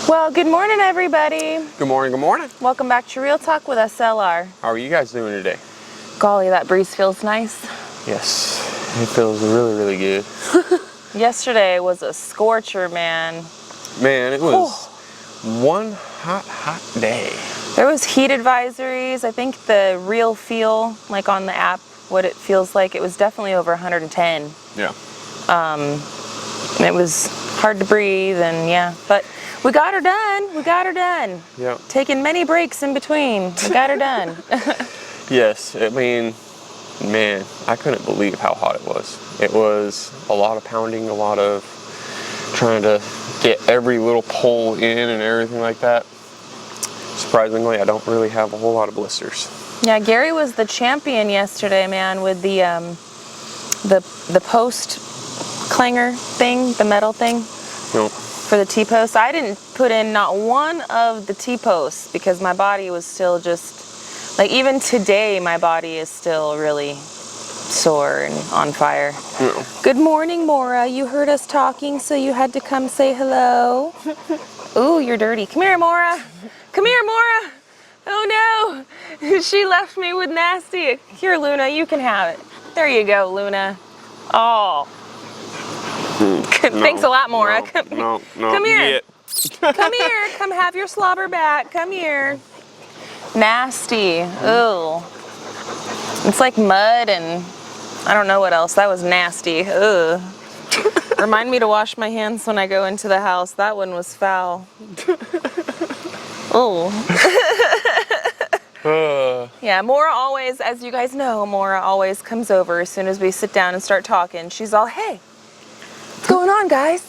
Well, good morning, everybody. Good morning, good morning. Welcome back to Real Talk with SLR. How are you guys doing today? Golly, that breeze feels nice. Yes, it feels really, really good. Yesterday was a scorcher, man. Man, it was one hot day. There was heat advisories. I think the real feel, like on the app, what it feels like, it was definitely over 110. Yeah. And it was hard to breathe, and yeah, but we got her done. We got her done. Yeah. Taking many breaks in between. We got her done. Yes, I mean, man, I couldn't believe how hot it was. It was a lot of pounding, a lot of trying to get every little pole in and everything like that. Surprisingly, I don't really have a whole lot of blisters. Yeah, Gary was the champion yesterday, man, with the post clanger thing, the metal thing. Yep. For the T-posts. I didn't put in not one of the T-posts because my body was still just, like even today my body is still really sore and on fire. Yeah. Good morning, Maura. You heard us talking, so you had to come say hello. Ooh, you're dirty. Come here, Maura. Come here, Maura. Oh no, she left me with nasty. Here, Luna, you can have it. There you go, Luna. Oh. Thanks a lot, Maura. No, Come here. Yeah. Come here. Come have your slobber back. Come here. Nasty. Ooh. It's like mud and I don't know what else. That was nasty. Ugh. Remind me to wash my hands when I go into the house. That one was foul. Oh. Yeah, Maura always, as you guys know, Maura always comes over as soon as we sit down and start talking. She's all, hey, what's going on, guys?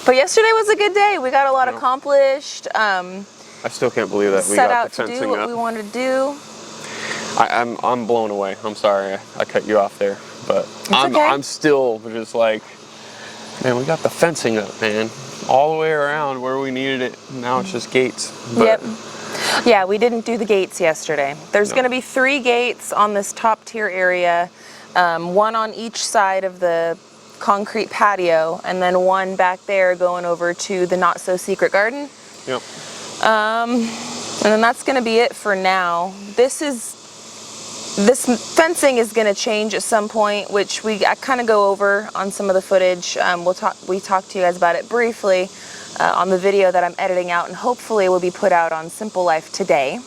But yesterday was a good day. We got a lot accomplished. I still can't believe that we set got out the to fencing do what up. we wanted to do. I'm blown away. I'm sorry I cut you off there, but okay. I'm still just like, man, we got the fencing up, man, all the way around where we needed it. Now it's just gates. But Yep. Yeah, we didn't do the gates yesterday. There's going to be 3 gates on this top tier area, one on each side of the concrete patio, and then one back there going over to the not so secret garden. Yep. And then that's going to be it for now. This fencing is going to change at some point, which I kind of go over on some of the footage. We talked to you guys about it briefly on the video that I'm editing out, and hopefully it will be put out on Simple Life today.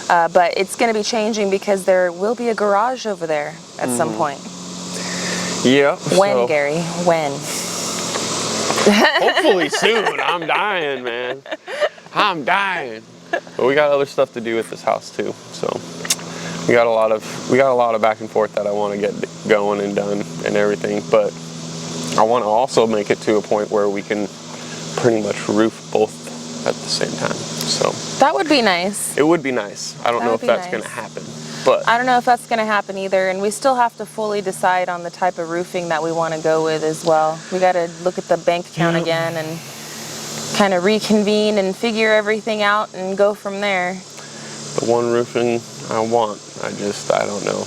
But it's going to be changing because there will be a garage over there at some point. Yeah. When, Gary? When? Hopefully soon. I'm dying, man. I'm dying. But we got other stuff to do with this house too, so we got a lot of back and forth that I want to get going and done and everything. But I want to also make it to a point where we can pretty much roof both at the same time. So that would be nice. It would be nice. I don't know if that's going to happen, but I don't know if that's going to happen either. And we still have to fully decide on the type of roofing that we want to go with as well. We got to look at the bank account again and kind of reconvene and figure everything out and go from there. The one roofing I want, I don't know.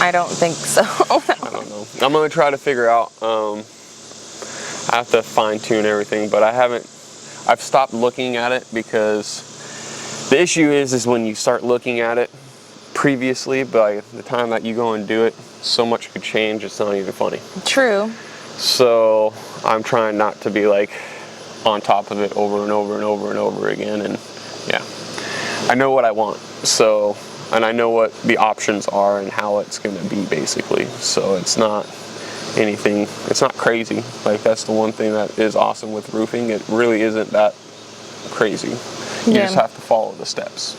I don't think so. I don't know. I'm going to try to figure out, I have to fine tune everything, but I've stopped looking at it because the issue is when you start looking at it previously, by the time that you go and do it, so much could change, it's not even funny. True. So I'm trying not to be like on top of it over and over and over and over again, and yeah, I know what I want, so, and I know what the options are and how it's going to be basically, so it's not anything, it's not crazy. Like, that's the one thing that is awesome with roofing. It really isn't that crazy. You just have to follow the steps,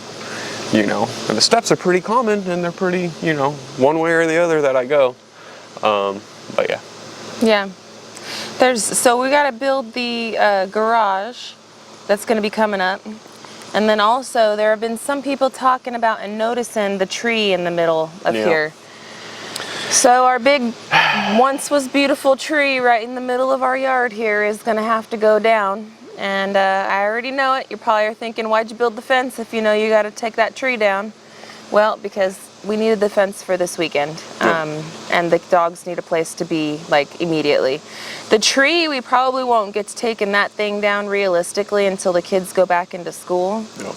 and the steps are pretty common, and they're pretty, one way or the other that I go, but yeah. So we got to build the garage that's going to be coming up. And then also there have been some people talking about and noticing the tree in the middle of here. So our big, once was beautiful tree right in the middle of our yard here is going to have to go down. And I already know it. You probably are thinking, why'd you build the fence if you know you got to take that tree down? Well, because we needed the fence for this weekend, and the dogs need a place to be like immediately. The tree, we probably won't get to taking that thing down realistically until the kids go back into school. Yep.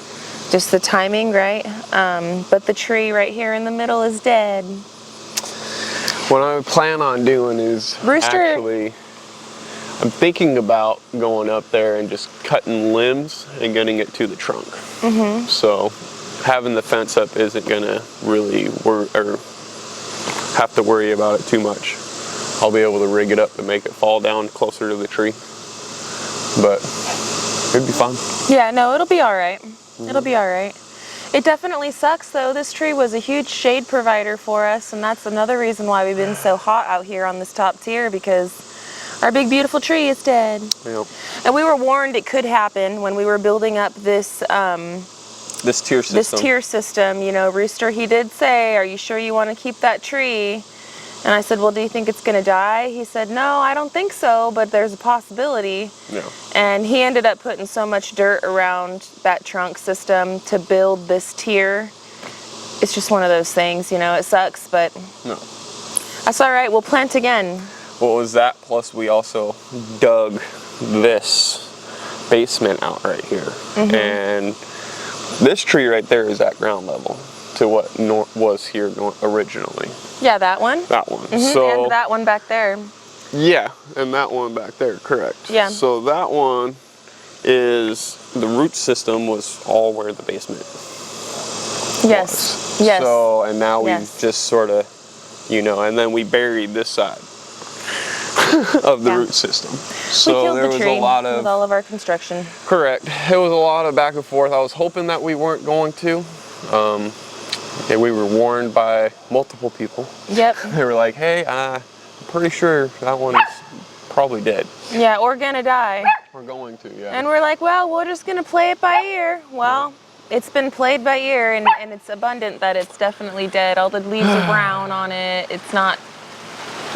Just the timing, right? But the tree right here in the middle is dead. What I plan on doing is actually, I'm thinking about going up there and just cutting limbs and getting it to the trunk. So having the fence up isn't gonna really have to worry about it too much. I'll be able to rig it up and make it fall down closer to the tree. But it'd be fun. Yeah, no, it'll be all right. It'll be all right. It definitely sucks though. This tree was a huge shade provider for us, and that's another reason why we've been so hot out here on this top tier, because our big beautiful tree is dead. Yep. And we were warned it could happen when we were building up this this tier system. This tier system, you know, Rooster, he did say, "Are you sure you want to keep that tree?" And I said, "Well, do you think it's going to die?" He said, "No, I don't think so, but there's a possibility." Yeah. And he ended up putting so much dirt around that trunk system to build this tier. It's just one of those things, you know, it sucks, but no, that's all right. We'll plant again. What was that? Plus we also dug this basement out right here. And this tree right there is at ground level to what was here originally. Yeah, that one. That one. So, and that one back there. Yeah, and that one back there, correct. Yeah. So that one is, the root system was all where the basement Yes. was. Yes. So, and now we've just sort of, you know, and then we buried this side of the root system. So we killed there the was tree a lot of, with all of our construction. Correct. It was a lot of back and forth. I was hoping that we weren't going to. Yeah, we were warned by multiple people. Yep. They were like, "Hey, I'm pretty sure that one is probably dead." Yeah, or gonna die. We're going to, yeah. And we're like, well, we're just gonna play it by ear. Well, it's been played by ear, and it's abundant that it's definitely dead. All the leaves are brown on it. It's not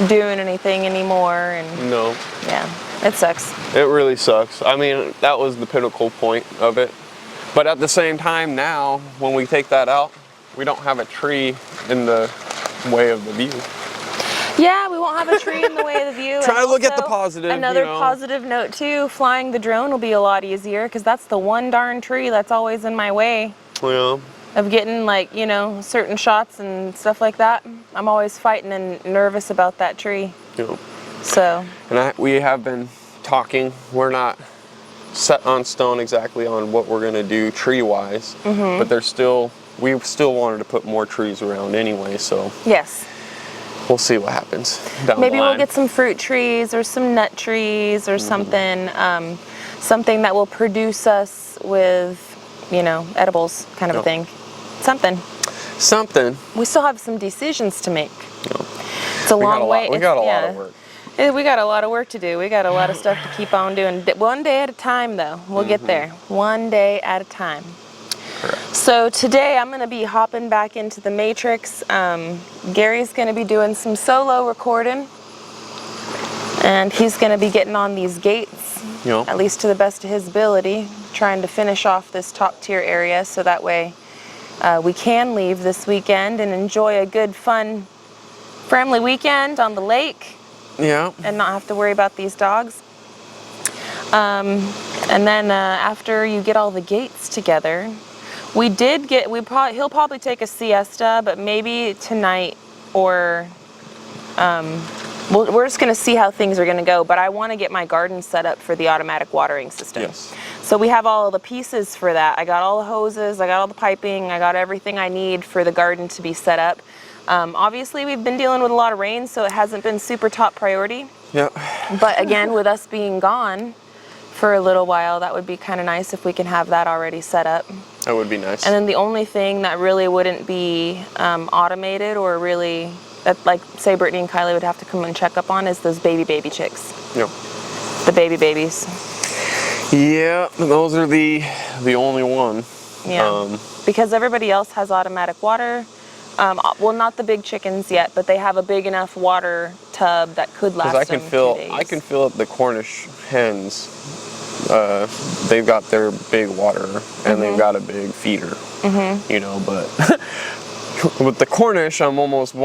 doing anything anymore, and No. yeah, it sucks. It really sucks. I mean, that was the pinnacle point of it. But at the same time now, when we take that out, we don't have a tree in the way of the view. Yeah, we won't have a tree in the way of the view. Try and to look at the also, positive, Another you know. positive note too, flying the drone will be a lot easier, because that's the one darn tree that's always in my way Yeah. of getting, like, you know, certain shots and stuff like that. I'm always fighting and nervous about that tree. Yeah. So. And we have been talking. We're not set on stone exactly on what we're gonna do tree-wise, but we still wanted to put more trees around anyway, so Yes. we'll see what happens down Maybe the line. we'll get some fruit trees or some nut trees or something, something that will produce us with, you know, edibles kind of a thing. Something. We still have some decisions to make. It's a long way. We got a lot of work. We got a lot of work to do. We got a lot of stuff to keep on doing. One day at a time, though. We'll get there. One day at a time. Correct. So today I'm going to be hopping back into the Matrix. Gary's going to be doing some solo recording. And he's going to be getting on these gates, at least to the best of his ability, trying to finish off this top tier area so that way we can leave this weekend and enjoy a good, fun, family weekend on the lake. Yeah. And not have to worry about these dogs. And then after you get all the gates together, he'll probably take a siesta, but maybe tonight or we're just going to see how things are going to go. But I want to get my garden set up for the automatic watering system. Yes. So we have all the pieces for that. I got all the hoses, I got all the piping, I got everything I need for the garden to be set up. Obviously, we've been dealing with a lot of rain, so it hasn't been super top priority. Yeah. But again, with us being gone for a little while, that would be kind of nice if we can have that already set up. That would be nice. And then the only thing that really wouldn't be automated or really, that, like, say Brittany and Kylie would have to come and check up on is those baby chicks. Yep. The baby babies. Yeah, those are the only one. Yeah. Because everybody else has automatic water. Well, not the big chickens yet, but they have a big enough water tub that could last them 2 days. I can fill up the Cornish hens. They've got their big water and they've got a big feeder. You know, but With the Cornish, I'm almost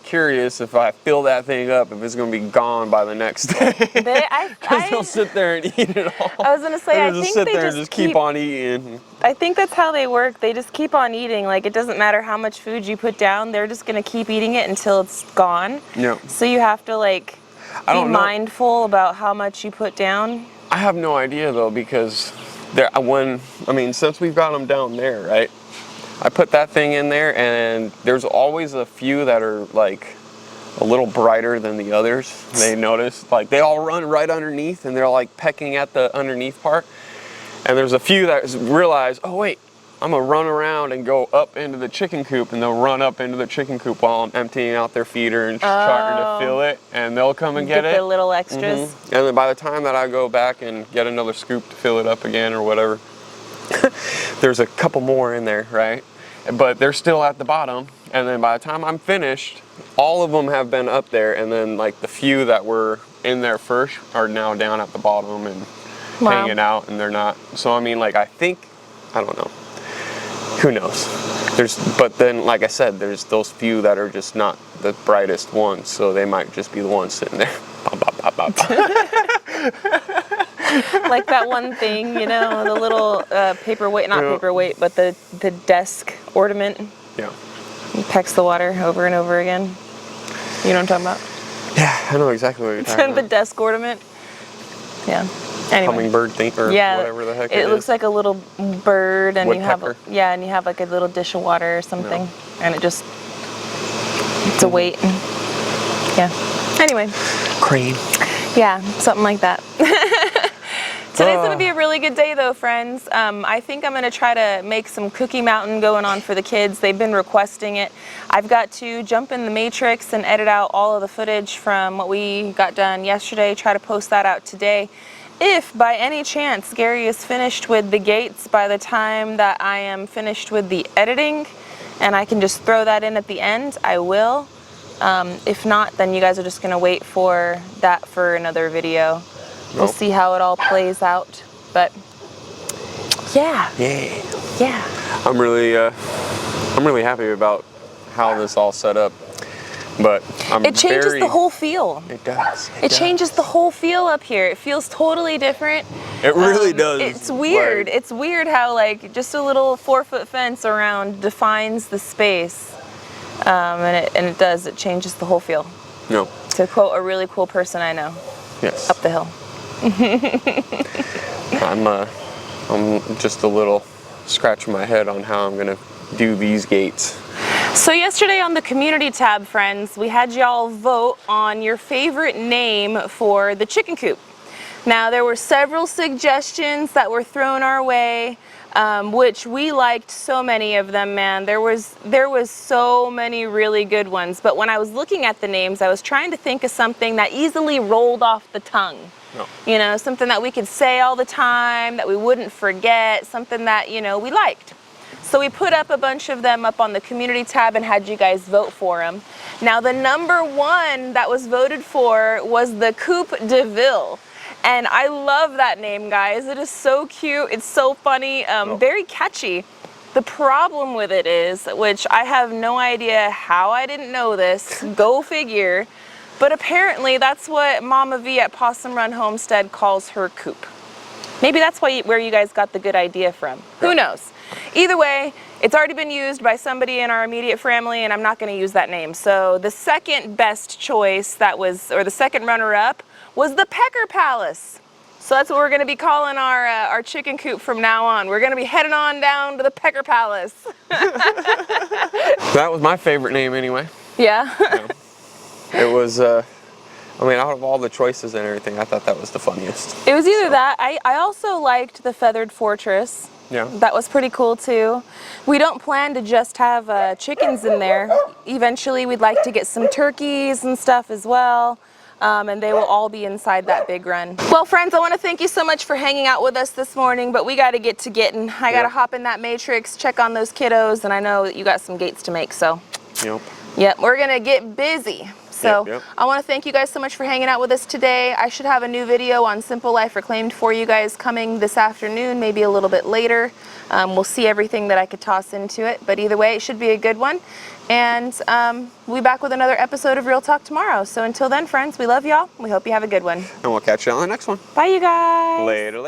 curious if I fill that thing up, if it's going to be gone by the next day. Because they'll sit there and eat it all. I was gonna say, I just think sit they there just and just keep on eating. I think that's how they work. They just keep on eating. Like, it doesn't matter how much food you put down. They're just gonna keep eating it until it's gone. Yeah. So you have to like be mindful about how much you put down. I have no idea though, because since we've got them down there, right? I put that thing in there, and there's always a few that are like a little brighter than the others. They notice, like they all run right underneath, and they're like pecking at the underneath part. And there's a few that realize, oh wait, I'm gonna run around and go up into the chicken coop, and they'll run up into the chicken coop while I'm emptying out their feeder and starting to fill it, and they'll come and get it. The little extras. Mm-hmm. And then by the time that I go back and get another scoop to fill it up again or whatever, there's a couple more in there, right? But they're still at the bottom, and then by the time I'm finished, all of them have been up there, and then like the few that were in there first are now down at the bottom and hanging out, and they're not. So I mean, like I don't know. Who knows? But then, like I said, there's those few that are just not the brightest ones, so they might just be the ones sitting there. Like that one thing, the little paperweight, not paperweight, but the desk ornament. Yeah. It pecks the water over and over again. You know what I'm talking about? Yeah, I know exactly what you're talking about. The desk ornament. Yeah. Anyway. Hummingbird thing or whatever the heck it is. It looks like a little bird, and Woodpecker. you have like a little dish of water or something, and it's a weight. Yeah. Anyway. Crane. Yeah, something like that. Today's going to be a really good day though, friends. I think I'm going to try to make some Cookie Mountain going on for the kids. They've been requesting it. I've got to jump in the Matrix and edit out all of the footage from what we got done yesterday, try to post that out today. If by any chance Gary is finished with the gates by the time that I am finished with the editing, and I can just throw that in at the end, I will. If not, then you guys are just going to wait for that for another video. We'll see how it all plays out, but yeah. I'm really happy about how this all set up, but it changes the whole feel. It does. It changes the whole feel up here. It feels totally different. It really does. It's weird. It's weird how like just a little 4-foot fence around defines the space, and it does. It changes the whole feel. No. To quote a really cool person I know. Yes. Up the hill. I'm just a little scratching my head on how I'm gonna do these gates. So yesterday on the community tab, friends, we had y'all vote on your favorite name for the chicken coop. Now there were several suggestions that were thrown our way, which we liked so many of them, man. There was so many really good ones, but when I was looking at the names, I was trying to think of something that easily rolled off the tongue. No. Something that we could say all the time, that we wouldn't forget, something that, we liked. So we put up a bunch of them up on the community tab and had you guys vote for them. Now the number one that was voted for was the Coop DeVille. And I love that name, guys. It is so cute. It's so funny, very catchy. The problem with it is, which I have no idea how I didn't know this, go figure, but apparently that's what Mama V at Possum Run Homestead calls her coop. Maybe that's where you guys got the good idea from. Who knows? Either way, it's already been used by somebody in our immediate family, and I'm not going to use that name. So the second best choice or the second runner-up was the Pecker Palace. So that's what we're going to be calling our chicken coop from now on. We're going to be heading on down to the Pecker Palace. That was my favorite name anyway. Yeah? It was, out of all the choices and everything, I thought that was the funniest. It was either that. I also liked the Feathered Fortress. Yeah. That was pretty cool too. We don't plan to just have chickens in there. Eventually we'd like to get some turkeys and stuff as well. And they will all be inside that big run. Well, friends, I want to thank you so much for hanging out with us this morning, but we got to get to getting. I got to hop in that Matrix, check on those kiddos, and I know that you got some gates to make, so. Yep. Yep, we're going to get busy. So Yep. I want to thank you guys so much for hanging out with us today. I should have a new video on Simple Life Reclaimed for you guys coming this afternoon, maybe a little bit later. We'll see everything that I could toss into it, but either way, it should be a good one. And we'll be back with another episode of Real Talk tomorrow. So until then, friends, we love y'all. We hope you have a good one. And we'll catch you on the next one. Bye, you guys. Later.